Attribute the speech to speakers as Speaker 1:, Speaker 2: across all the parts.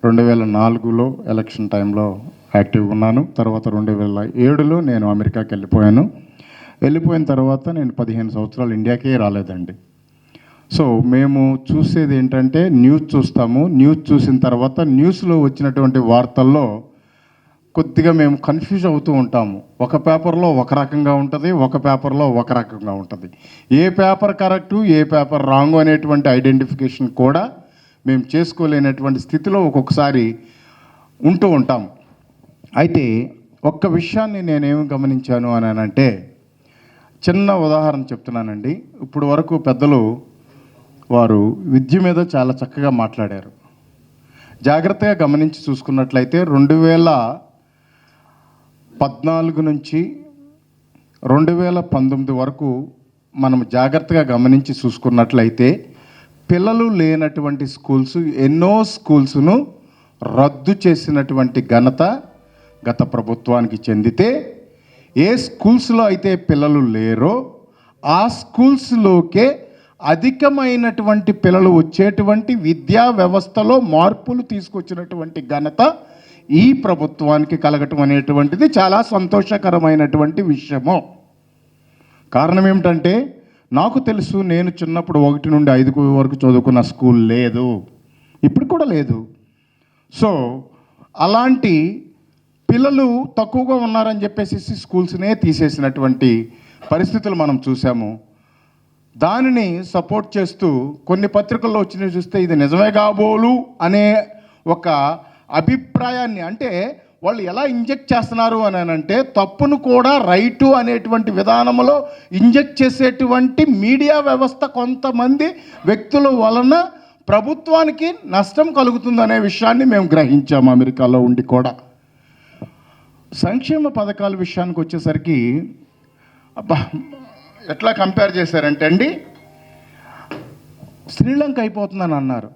Speaker 1: 2004లో election టైంలో యాక్టివ్గా ఉన్నాను. తర్వాత 2007లో నేను అమెరికాకి వెళ్ళిపోయాను. వెళ్ళిపోయిన తర్వాత నేను 15 సంవత్సరాలు ఇండియాకే రాలేదండి. సో మేము చూసేది ఏంటంటే న్యూస్ చూస్తాము. న్యూస్ చూసిన తర్వాత న్యూస్లో వచ్చినటువంటి వార్తల్లో కొద్దిగా మేము కన్ఫ్యూజ్ అవుతూ ఉంటాము. ఒక పేపర్లో ఒక రకంగా ఉంటుంది, ఒక పేపర్లో ఒక రకంగా ఉంటుంది. ఏ పేపర్ కరెక్టు, ఏ పేపర్ రాంగ్ అనేటువంటి ఐడెంటిఫికేషన్ కూడా మేము చేసుకోలేనటువంటి స్థితిలో ఒక్కొక్కసారి ఉంటూ ఉంటాం. అయితే ఒక్క విషయాన్ని నేనేమి గమనించాను అని అంటే, చిన్న ఉదాహరణ చెప్తున్నానండి. ఇప్పుడు వరకు పెద్దలు వారు విద్య మీద చాలా చక్కగా మాట్లాడారు. జాగ్రత్తగా గమనించి చూసుకున్నట్లయితే 2014 నుంచి 2019 వరకు మనం జాగ్రత్తగా గమనించి చూసుకున్నట్లయితే పిల్లలు లేనటువంటి స్కూల్స్ ఎన్నో స్కూల్స్ను రద్దు చేసినటువంటి ఘనత గత ప్రభుత్వానికి చెందితే, ఏ స్కూల్స్లో అయితే పిల్లలు లేరో ఆ స్కూల్స్లోకే అధికమైనటువంటి పిల్లలు వచ్చేటువంటి విద్యా వ్యవస్థలో మార్పులు తీసుకొచ్చినటువంటి ఘనత ఈ ప్రభుత్వానికి కలగటం అనేటువంటిది చాలా సంతోషకరమైనటువంటి విషయము. కారణం ఏమిటంటే, నాకు తెలుసు, నేను చిన్నప్పుడు 1 నుండి 5 వరకు చదువుకున్న స్కూల్ లేదు, ఇప్పుడు కూడా లేదు. సో అలాంటి పిల్లలు తక్కువగా ఉన్నారని చెప్పేసి స్కూల్స్నే తీసేసినటువంటి పరిస్థితులు మనం చూసాము. దానిని సపోర్ట్ చేస్తూ కొన్ని పత్రికల్లో వచ్చినవి చూస్తే ఇది నిజమే కాబోలు అనే ఒక అభిప్రాయాన్ని, అంటే వాళ్ళు ఎలా ఇంజెక్ట్ చేస్తున్నారు అని అంటే తప్పును కూడా రైటు అనేటువంటి విధానంలో ఇంజెక్ట్ చేసేటువంటి మీడియా వ్యవస్థ కొంతమంది వ్యక్తుల వలన ప్రభుత్వానికి నష్టం కలుగుతుందనే విషయాన్ని మేము గ్రహించాము అమెరికాలో ఉండి కూడా. సంక్షేమ పథకాల విషయానికి వచ్చేసరికి ఎట్లా కంపేర్ చేశారంటే అండి, శ్రీలంక అయిపోతుందని అన్నారు.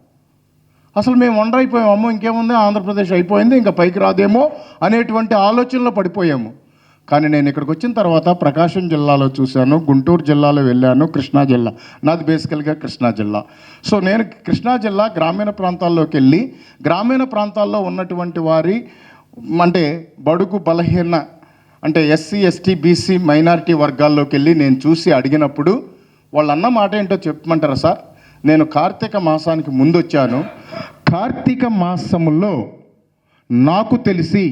Speaker 1: అసలు మేము అయిపోయాము, అమ్మో ఇంకేముంది, ఆంధ్రప్రదేశ్ అయిపోయింది, ఇంకా పైకి రాదేమో అనేటువంటి ఆలోచనలో పడిపోయాము. కానీ నేను ఇక్కడికి వచ్చిన తర్వాత ప్రకాశం జిల్లాలో చూశాను, గుంటూరు జిల్లాలో వెళ్ళాను, కృష్ణా జిల్లా, నాది బేసికల్గా కృష్ణా జిల్లా. సో నేను కృష్ణా జిల్లా గ్రామీణ ప్రాంతాల్లోకి వెళ్ళి గ్రామీణ ప్రాంతాల్లో ఉన్నటువంటి వారి అంటే బడుగు బలహీన అంటే ఎస్సీ ఎస్టీ బీసీ మైనారిటీ వర్గాల్లోకి వెళ్ళి నేను చూసి అడిగినప్పుడు వాళ్ళు అన్న మాట ఏంటో చెప్పమంటారా సార్? నేను కార్తీక మాసానికి ముందు వచ్చాను. కార్తీక మాసములో నాకు తెలిసి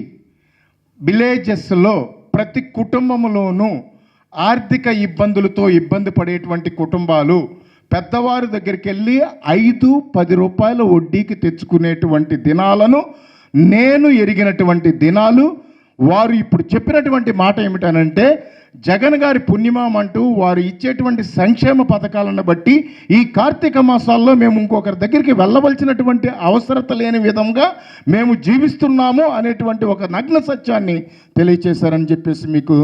Speaker 1: విలేజెస్లో ప్రతి కుటుంబంలోనూ ఆర్థిక ఇబ్బందులతో ఇబ్బంది పడేటువంటి కుటుంబాలు పెద్దవారి దగ్గరికి వెళ్ళి 5-10 రూపాయల వడ్డీకి తెచ్చుకునేటువంటి దినాలను నేను ఎరిగినటువంటి దినాలు. వారు ఇప్పుడు చెప్పినటువంటి మాట ఏమిటనంటే, జగన్ గారి పుణ్యమాం అంటూ వారు ఇచ్చేటువంటి సంక్షేమ పథకాలను బట్టి ఈ కార్తీక మాసాల్లో మేము ఇంకొకరి దగ్గరికి వెళ్ళవలసినటువంటి అవసరత లేని విధంగా మేము జీవిస్తున్నాము అనేటువంటి ఒక నగ్న సత్యాన్ని తెలియచేశారని చెప్పేసి మీకు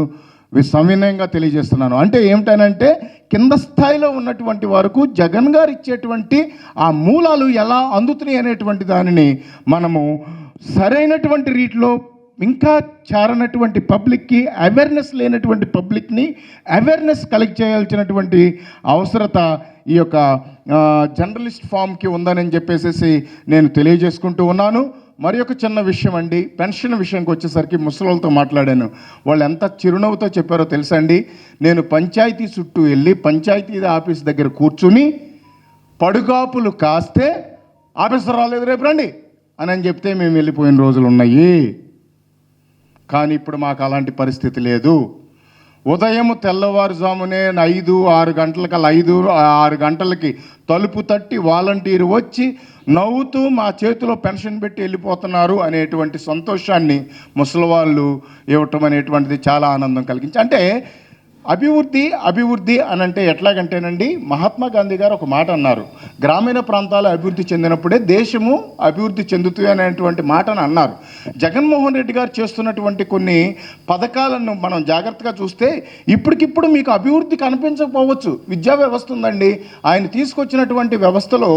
Speaker 1: సవినయంగా తెలియజేస్తున్నాను. అంటే ఏమిటనంటే, కింద స్థాయిలో ఉన్నటువంటి వరకు జగన్ గారు ఇచ్చేటువంటి ఆ మూలాలు ఎలా అందుతున్నాయి అనేటువంటి దానిని మనము సరైనటువంటి రీతిలో ఇంకా చేరనటువంటి పబ్లిక్కి, అవేర్నెస్ లేనటువంటి పబ్లిక్ని అవేర్నెస్ కలెక్ట్ చేయాల్సినటువంటి అవసరత ఈ యొక్క జర్నలిస్ట్ ఫామ్కి ఉందని చెప్పేసి నేను తెలియజేసుకుంటూ ఉన్నాను. మరి ఒక చిన్న విషయం అండి, పెన్షన్ విషయంకి వచ్చేసరికి ముసలోళ్ళతో మాట్లాడాను. వాళ్ళు ఎంత చిరునవ్వుతో చెప్పారో తెలుసా అండి? నేను పంచాయతీ చుట్టూ వెళ్ళి పంచాయతీ ఆఫీస్ దగ్గర కూర్చుని పడుగాపులు కాస్తే ఆఫీసర్ రాలేదు రేపు రండి అని చెప్తే మేము వెళ్ళిపోయిన రోజులు ఉన్నాయి. కానీ ఇప్పుడు మాకు అలాంటి పరిస్థితి లేదు. ఉదయం తెల్లవారుజామునే 5-6 గంటలకల్లా 5-6 గంటలకి తలుపు తట్టి వాలంటీర్ వచ్చి నవ్వుతూ మా చేతిలో పెన్షన్ పెట్టి వెళ్ళిపోతున్నారు అనేటువంటి సంతోషాన్ని ముసలివాళ్ళు ఇవ్వటం అనేటువంటిది చాలా ఆనందం కలిగించి. అంటే అభివృద్ధి అని అంటే ఎట్లాగంటేనండి, మహాత్మా గాంధీ గారు ఒక మాట అన్నారు, గ్రామీణ ప్రాంతాలు అభివృద్ధి చెందినప్పుడే దేశము అభివృద్ధి చెందుతుంది అనేటువంటి మాటను అన్నారు. జగన్మోహన్ రెడ్డి గారు చేస్తున్నటువంటి కొన్ని పథకాలను మనం జాగ్రత్తగా చూస్తే ఇప్పటికిప్పుడు మీకు అభివృద్ధి కనిపించకపోవచ్చు. విద్యా వ్యవస్థ ఉందండి, ఆయన తీసుకొచ్చినటువంటి వ్యవస్థలో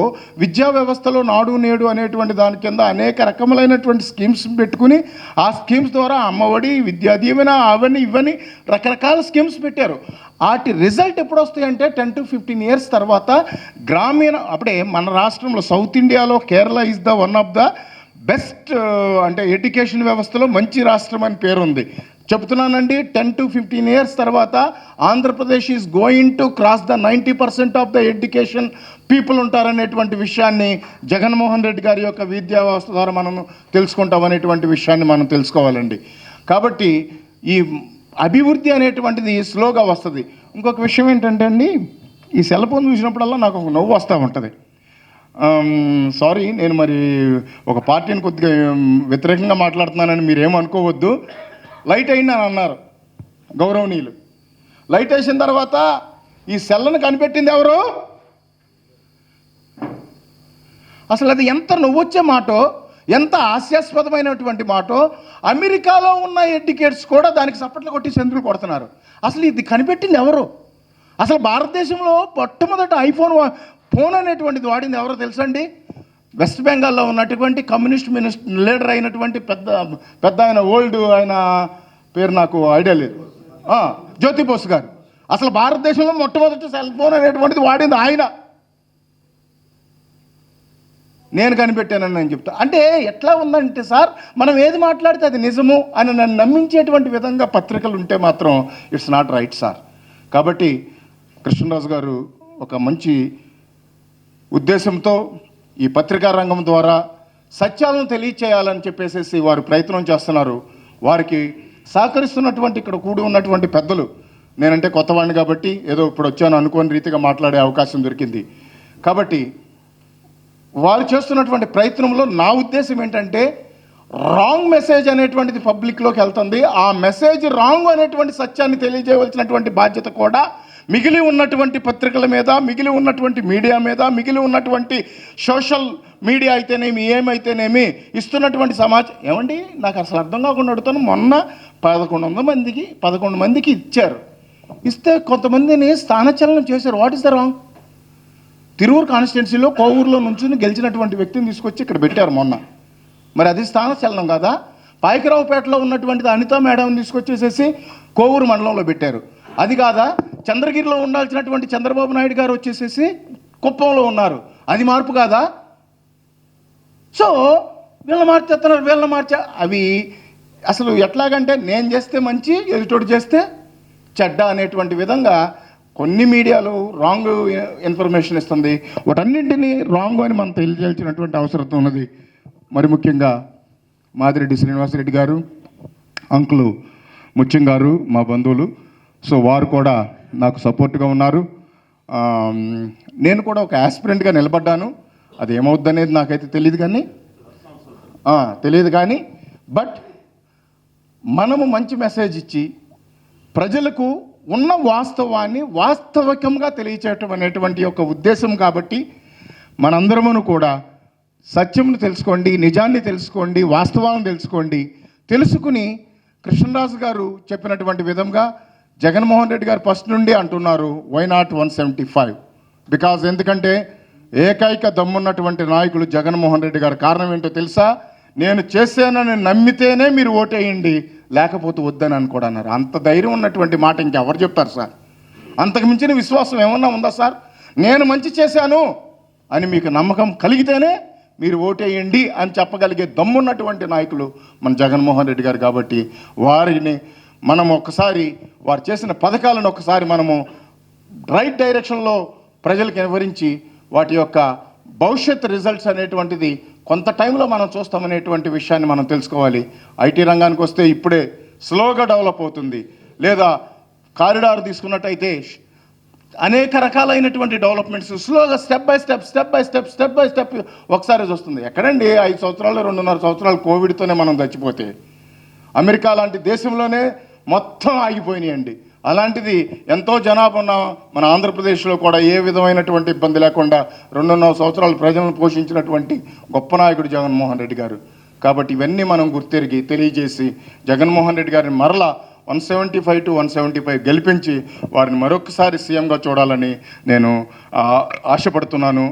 Speaker 1: విద్యా వ్యవస్థలో నాడు నేడు అనేటువంటి దాని కింద అనేక రకములైనటువంటి స్కీమ్స్ పెట్టుకుని ఆ స్కీమ్స్ ద్వారా అమ్మఒడి, విద్యా దీవెన, అవన్నీ ఇవన్నీ రకరకాల స్కీమ్స్ పెట్టారు. వాటి రిజల్ట్ ఎప్పుడు వస్తాయంటే 10 to 15 years తర్వాత గ్రామీణ, అప్పుడే మన రాష్ట్రంలో సౌత్ ఇండియాలో Kerala is the one of the best అంటే ఎడ్యుకేషన్ వ్యవస్థలో మంచి రాష్ట్రం అని పేరుంది. చెప్తున్నానండి, 10 to 15 years తర్వాత Andhra Pradesh is going to cross the 90% of the education people ఉంటారనేటువంటి విషయాన్ని జగన్మోహన్ రెడ్డి గారి యొక్క విద్యా వ్యవస్థ ద్వారా మనం తెలుసుకుంటాం అనేటువంటి విషయాన్ని మనం తెలుసుకోవాలండి. కాబట్టి ఈ అభివృద్ధి అనేటువంటిది స్లోగా వస్తుంది. ఇంకొక విషయం ఏంటంటే అండి, ఈ సెల్ ఫోన్ చూసినప్పుడల్లా నాకు ఒక నవ్వు వస్తూ ఉంటుంది. సారీ, నేను మరి ఒక పార్టీని కొద్దిగా వ్యతిరేకంగా మాట్లాడుతున్నానని మీరేమనుకోవద్దు. లైట్ అయింది అని అన్నారు గౌరవనీయులు. లైట్ వేసిన తర్వాత ఈ సెల్లను కనిపెట్టింది ఎవరు? అసలు అది ఎంత నవ్వొచ్చే మాటో, ఎంత హాస్యాస్పదమైనటువంటి మాటో. అమెరికాలో ఉన్న ఎడ్యుకేట్స్ కూడా దానికి సప్పట్లు కొట్టి సెంతులు కొడుతున్నారు. అసలు ఇది కనిపెట్టింది ఎవరు? అసలు భారతదేశంలో మొట్టమొదట ఫోన్ అనేటువంటిది వాడింది ఎవరో తెలుసండి? వెస్ట్ బెంగాల్లో ఉన్నటువంటి కమ్యూనిస్ట్ లీడర్ అయినటువంటి పెద్ద ఆయన, ఓల్డ్ ఆయన పేరు నాకు ఐడియా లేదు, జ్యోతిబోస్ గారు. అసలు భారతదేశంలో మొట్టమొదటి సెల్ ఫోన్ అనేటువంటిది వాడింది ఆయన. నేను కనిపెట్టానని నేను చెప్తా. అంటే ఎట్లా ఉందంటే సార్, మనం ఏది మాట్లాడితే అది నిజము అని నన్ను నమ్మించేటువంటి విధంగా పత్రికలు ఉంటే మాత్రం ఇట్స్ నాట్ రైట్ సార్. కాబట్టి కృష్ణరాజు గారు ఒక మంచి ఉద్దేశంతో ఈ పత్రికా రంగం ద్వారా సత్యాలను తెలియచేయాలని చెప్పేసి వారు ప్రయత్నం చేస్తున్నారు. వారికి సహకరిస్తున్నటువంటి ఇక్కడ కూడి ఉన్నటువంటి పెద్దలు, నేనంటే కొత్తవాడిని కాబట్టి ఏదో ఇప్పుడు వచ్చాను అనుకోని రీతిగా మాట్లాడే అవకాశం దొరికింది. కాబట్టి వారు చేస్తున్నటువంటి ప్రయత్నంలో నా ఉద్దేశం ఏంటంటే, రాంగ్ మెసేజ్ అనేటువంటిది పబ్లిక్లోకి వెళ్తుంది. ఆ మెసేజ్ రాంగ్ అనేటువంటి సత్యాన్ని తెలియజేయవలసినటువంటి బాధ్యత కూడా మిగిలి ఉన్నటువంటి పత్రికల మీద, మిగిలి ఉన్నటువంటి మీడియా మీద, మిగిలి ఉన్నటువంటి సోషల్ మీడియా అయితేనేమి, ఏమైతేనేమి ఇస్తున్నటువంటి సమాచారం. ఏమండి, నాకు అసలు అర్థం కాకుండా అడుగుతాను. మొన్న 11 మందికి ఇచ్చారు. ఇస్తే కొంతమందిని స్థానచలనం చేశారు. What is the wrong? Tiruvuru కాన్స్టిట్యున్సీలో కోవూరులో నుంచి గెలిచినటువంటి వ్యక్తిని తీసుకొచ్చి ఇక్కడ పెట్టారు మొన్న. మరి అది స్థానచలనం కాదా? పాయకరావుపేటలో ఉన్నటువంటిది అనితా మేడం తీసుకొచ్చేసేసి కోవూరు మండలంలో పెట్టారు. అది కాదా? చంద్రగిరిలో ఉండాల్సినటువంటి చంద్రబాబు నాయుడు గారు వచ్చేసేసి కుప్పంలో ఉన్నారు. అది మార్పు కాదా? సో వీళ్ళని మార్చే అవి అసలు ఎట్లాగంటే, నేను చేస్తే మంచి, ఎదుటోడు చేస్తే చెడ్డ అనేటువంటి విధంగా కొన్ని మీడియాలు రాంగ్ ఇన్ఫర్మేషన్ ఇస్తుంది. వాటన్నింటినీ రాంగ్ అని మనం తెలియజేయాల్సినటువంటి అవసరం ఉన్నది. మరి ముఖ్యంగా మాదిరెడ్డి శ్రీనివాసరెడ్డి గారు, అంకులు ముత్యం గారు మా బంధువులు. సో వారు కూడా నాకు సపోర్ట్గా ఉన్నారు. నేను కూడా ఒక యాస్పిరెంట్గా నిలబడ్డాను. అది ఏమవుద్ది అనేది నాకైతే తెలియదు కానీ బట్ మనము మంచి మెసేజ్ ఇచ్చి ప్రజలకు ఉన్న వాస్తవాన్ని వాస్తవికంగా తెలియచేయటం అనేటువంటి ఒక ఉద్దేశం. కాబట్టి మనందరమును కూడా సత్యమును తెలుసుకోండి, నిజాన్ని తెలుసుకోండి, వాస్తవాలను తెలుసుకుని కృష్ణరాజు గారు చెప్పినటువంటి విధంగా జగన్మోహన్ రెడ్డి గారు ఫస్ట్ నుండి అంటున్నారు, వై నాట్ 175? బికాజ్ ఎందుకంటే ఏకైక దమ్మున్నటువంటి నాయకులు జగన్మోహన్ రెడ్డి గారు. కారణం ఏంటో తెలుసా? నేను చేశానని నమ్మితేనే మీరు ఓటేయండి, లేకపోతే వద్దని అని కూడా అన్నారు. అంత ధైర్యం ఉన్నటువంటి మాట ఇంకెవరు చెప్తారు సార్? అంతకు మించిన విశ్వాసం ఏమన్నా ఉందా సార్? నేను మంచి చేశాను అని మీకు నమ్మకం కలిగితేనే మీరు ఓటేయండి అని చెప్పగలిగే దమ్మున్నటువంటి నాయకులు మన జగన్మోహన్ రెడ్డి గారు. కాబట్టి వారిని మనం ఒకసారి, వారు చేసిన పథకాలను ఒకసారి మనము రైట్ డైరెక్షన్లో ప్రజలకు వివరించి వాటి యొక్క భవిష్యత్ రిజల్ట్స్ అనేటువంటిది కొంత టైంలో మనం చూస్తామనేటువంటి విషయాన్ని మనం తెలుసుకోవాలి. ఐటీ రంగానికి వస్తే ఇప్పుడే స్లోగా డెవలప్ అవుతుంది. లేదా కారిడార్ తీసుకున్నట్టయితే అనేక రకాలైనటువంటి డెవలప్మెంట్స్ స్లోగా స్టెప్ బై స్టెప్ ఒకసారి వస్తుంది. ఎక్కడండి 5 సంవత్సరాలు 2.5 సంవత్సరాలు కోవిడ్తోనే మనం చచ్చిపోతే, అమెరికా లాంటి దేశంలోనే మొత్తం ఆగిపోయినాయండి. అలాంటిది ఎంతో జనాభా ఉన్న మన ఆంధ్రప్రదేశ్లో కూడా ఏ విధమైనటువంటి ఇబ్బంది లేకుండా 2.5 సంవత్సరాలు ప్రజలను పోషించినటువంటి గొప్ప నాయకుడు జగన్మోహన్ రెడ్డి గారు. కాబట్టి ఇవన్నీ మనం గుర్తెరిగి తెలియజేసి జగన్మోహన్ రెడ్డి గారిని మరలా 175 to 175 గెలిపించి వారిని మరొకసారి సీఎంగా చూడాలని నేను ఆశపడుతున్నాను.